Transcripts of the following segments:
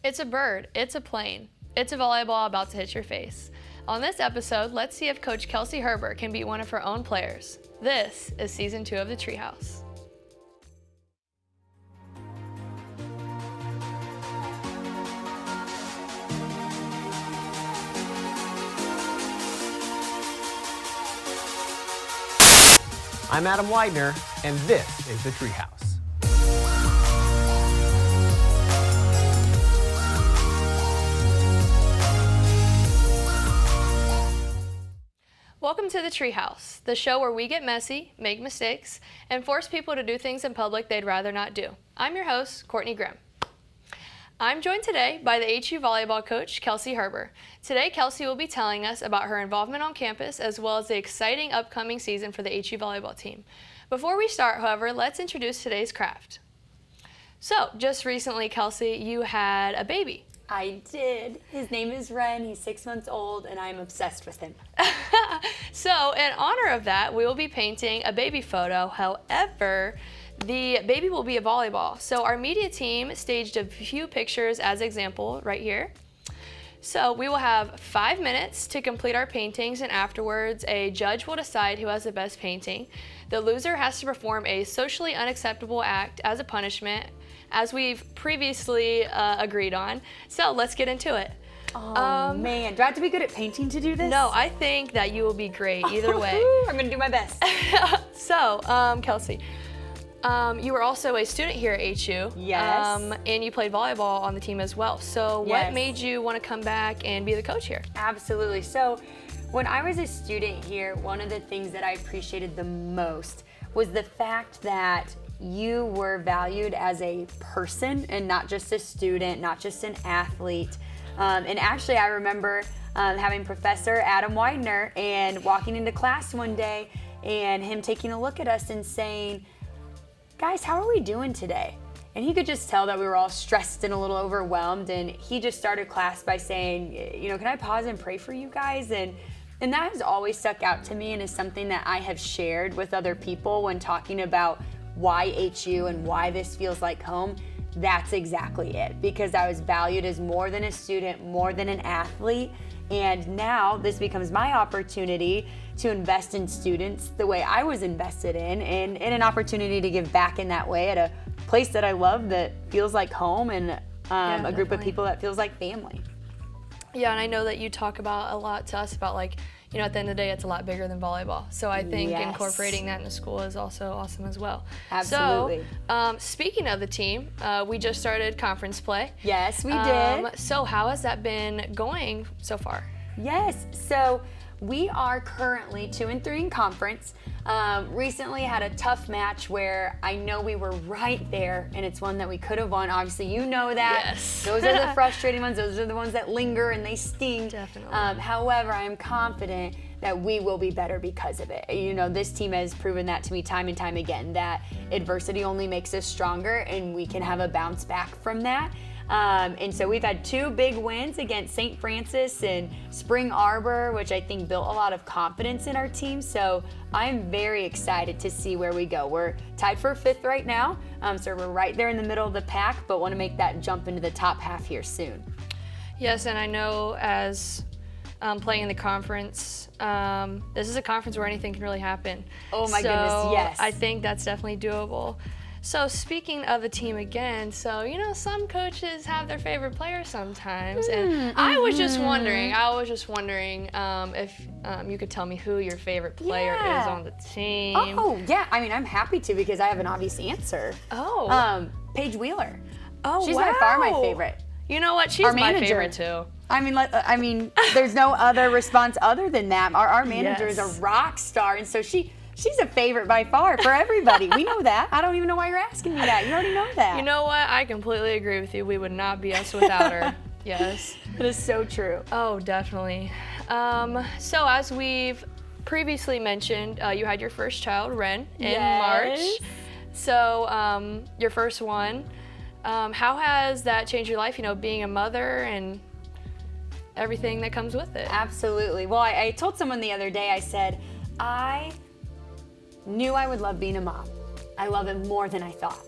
It's a bird, it's a plane, it's a volleyball about to hit your face. On this episode, let's see if Coach Kelsey Herbert can beat one of her own players. This is Season 2 of the Treehouse. I'm Adam Widener, and this is the Treehouse. Welcome to the Treehouse, the show where we get messy, make mistakes, and force people to do things in public they'd rather not do. I'm your host, Courtney Grimm. I'm joined today by the HU volleyball coach, Kelsey Herbert. Today, Kelsey will be telling us about her involvement on campus as well as the exciting upcoming season for the HU volleyball team. Before we start, however, let's introduce today's craft. So, just recently, Kelsey, you had a baby. I did. His name is Ren. He's 6 months old, and I'm obsessed with him. So, in honor of that, we will be painting a baby photo. However, the baby will be a volleyball. So, our media team staged a few pictures as example right here. So, we will have 5 minutes to complete our paintings, and afterwards, a judge will decide who has the best painting. The loser has to perform a socially unacceptable act as a punishment, as we've previously agreed on. So let's get into it. Oh man, do I have to be good at painting to do this? No, I think that you will be great either way. I'm gonna do my best. So, Kelsey, you were also a student here at HU. Yes. And you played volleyball on the team as well. So what made you want to come back and be the coach here? Absolutely. So when I was a student here, one of the things that I appreciated the most was the fact that you were valued as a person and not just a student, not just an athlete. And actually, I remember having Professor Adam Widener and walking into class one day and him taking a look at us and saying, "Guys, how are we doing today?" And he could just tell that we were all stressed and a little overwhelmed. And he just started class by saying, "Can I pause and pray for you guys?" And that has always stuck out to me and is something that I have shared with other people when talking about why HU and why this feels like home. That's exactly it, because I was valued as more than a student, more than an athlete, and now this becomes my opportunity to invest in students the way I was invested in, and an opportunity to give back in that way at a place that I love that feels like home, and a group of people that feels like family. Yeah, and I know that you talk about a lot to us about at the end of the day, it's a lot bigger than volleyball. So I think incorporating that in the school is also awesome as well. Absolutely. So, speaking of the team, we just started conference play. Yes, we did. So how has that been going so far? Yes, so we are currently 2-3 in conference. Recently had a tough match where I know we were right there, and it's one that we could have won. Obviously, you know that. Yes. Those are the frustrating ones. Those are the ones that linger and they sting. Definitely. However, I am confident that we will be better because of it. This team has proven that to me time and time again, that adversity only makes us stronger and we can have a bounce back from that. And so we've had 2 big wins against St. Francis and Spring Arbor, which I think built a lot of confidence in our team. So I'm very excited to see where we go. We're tied for 5th right now, so we're right there in the middle of the pack, but want to make that jump into the top half here soon. Yes, and I know as playing in the conference, this is a conference where anything can really happen. Oh my goodness, yes. I think that's definitely doable. So speaking of the team again, some coaches have their favorite players sometimes, and I was just wondering if you could tell me who your favorite player is on the team. Oh, yeah, I'm happy to because I have an obvious answer. Oh. Paige Wheeler. Oh, She's wow. by far my favorite. You know what? She's my favorite too. There's no other response other than that. Our manager is a rock star, and so she's a favorite by far for everybody. We know that. I don't even know why you're asking me that. You already know that. You know what? I completely agree with you. We would not be us without her. Yes. That is so true. Oh, definitely. So as we've previously mentioned, you had your first child, Ren, in March. So your first one. How has that changed your life, being a mother and everything that comes with it? Absolutely. Well, I told someone the other day, I said, I knew I would love being a mom. I love it more than I thought.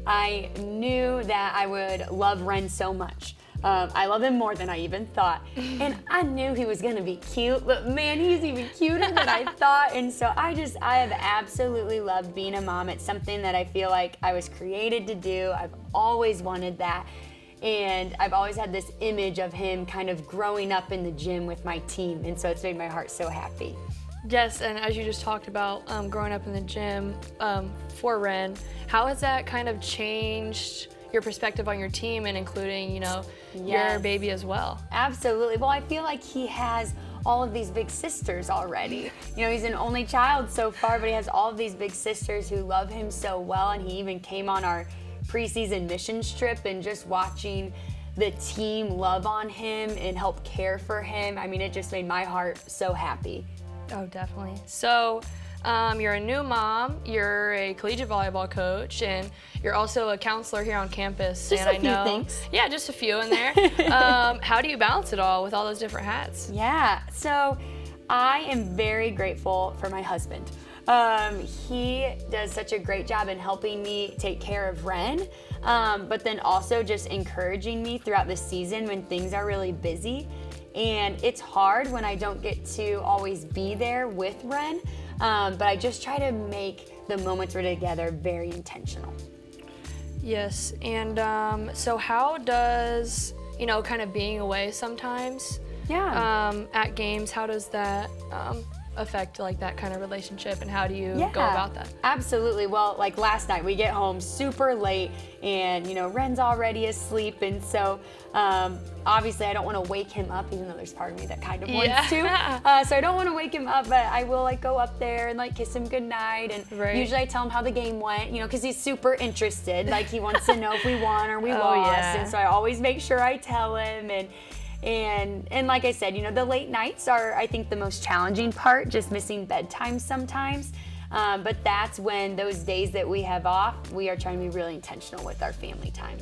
I knew that I would love Ren so much. I love him more than I even thought. And I knew he was gonna be cute, but man, he's even cuter than I thought. And so I have absolutely loved being a mom. It's something that I feel like I was created to do. I've always wanted that. And I've always had this image of him kind of growing up in the gym with my team. And so it's made my heart so happy. Yes, and as you just talked about growing up in the gym for Ren, how has that kind of changed your perspective on your team and including, your baby as well? Absolutely. Well, I feel like he has all of these big sisters already. He's an only child so far, but he has all of these big sisters who love him so well, and he even came on our preseason missions trip, and just watching the team love on him and help care for him, I mean, it just made my heart so happy. Oh, definitely. So, you're a new mom, you're a collegiate volleyball coach, and you're also a counselor here on campus. Just and a few things. Yeah, just a few in there. How do you balance it all with all those different hats? Yeah, so I am very grateful for my husband. He does such a great job in helping me take care of Ren, but then also just encouraging me throughout the season when things are really busy. And it's hard when I don't get to always be there with Ren, but I just try to make the moments we're together very intentional. Yes, and so how does, kind of being away sometimes at games, how does that affect like that kind of relationship, and how do you go about that? Absolutely. Well, like last night we get home super late, and Ren's already asleep, and so obviously I don't want to wake him up, even though there's part of me that kind of wants to. So I don't want to wake him up, but I will go up there and kiss him goodnight, and usually I tell him how the game went, because he's super interested. He wants to know if we won or we lost, and so I always make sure I tell him. And like I said, the late nights are, I think, the most challenging part, just missing bedtime sometimes. But that's when those days that we have off, we are trying to be really intentional with our family time.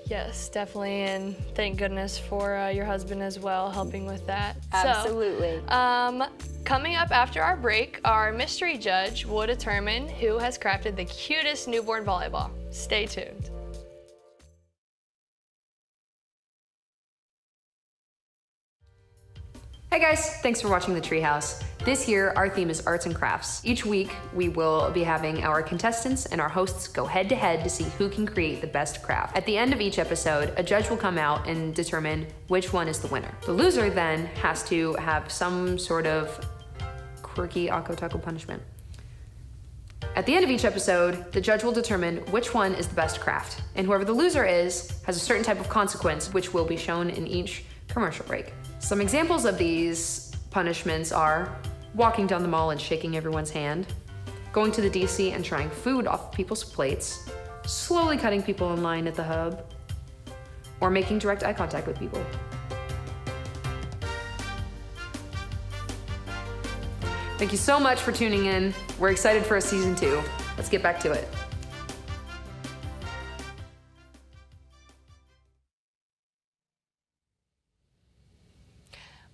Yes, definitely, and thank goodness for your husband as well, helping with that. Absolutely. So, coming up after our break, our mystery judge will determine who has crafted the cutest newborn volleyball. Stay tuned. Hey guys, thanks for watching the Treehouse. This year, our theme is arts and crafts. Each week, we will be having our contestants and our hosts go head to head to see who can create the best craft. At the end of each episode, a judge will come out and determine which one is the winner. The loser then has to have some sort of quirky ako-tako punishment. At the end of each episode, the judge will determine which one is the best craft, and whoever the loser is has a certain type of consequence, which will be shown in each commercial break. Some examples of these punishments are walking down the mall and shaking everyone's hand, going to the DC and trying food off people's plates, slowly cutting people in line at the hub, or making direct eye contact with people. Thank you so much for tuning in. We're excited for a season 2. Let's get back to it.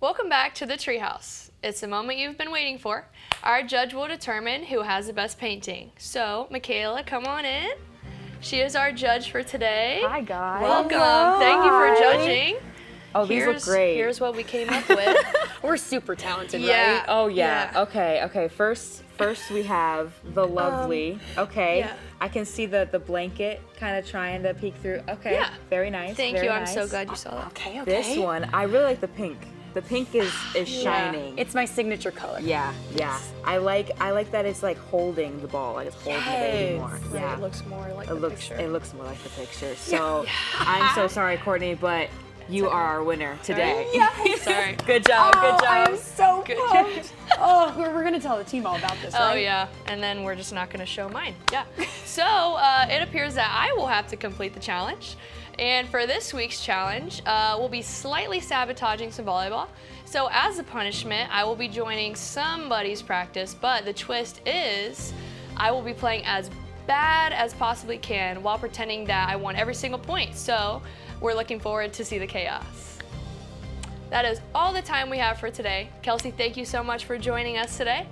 Welcome back to the Treehouse. It's the moment you've been waiting for. Our judge will determine who has the best painting. So, Michaela, come on in. She is our judge for today. Hi, guys. Welcome. Hello. Thank you for Hi. judging. Oh, these look great. Here's what we came up with. We're super talented, Yeah. right? Oh, yeah. Okay. First we have the lovely. Okay. yeah. I can see the blanket kind of trying to peek through. Okay. Yeah. Very nice. Thank very you. I'm nice. so glad you saw that. Okay. This one, I really like the pink. The pink is shining. It's my signature color. Yeah. I like that it's holding the ball, it's holding the baby more. Right, Yeah. it looks more like It the looks picture. it looks more like the picture. So I'm so sorry, Courtney, but you are our winner today. Sorry. Good job. Oh, Good I'm job. so Good. pumped. Oh, we're gonna tell the team all about this, Oh right? yeah, and then we're just not gonna show mine. Yeah. So it appears that I will have to complete the challenge. And for this week's challenge, we'll be slightly sabotaging some volleyball. So as a punishment, I will be joining somebody's practice, but the twist is I will be playing as bad as possibly can while pretending that I won every single point. So we're looking forward to see the chaos. That is all the time we have for today. Kelsey, thank you so much for joining us today.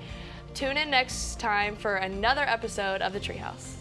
Tune in next time for another episode of The Treehouse.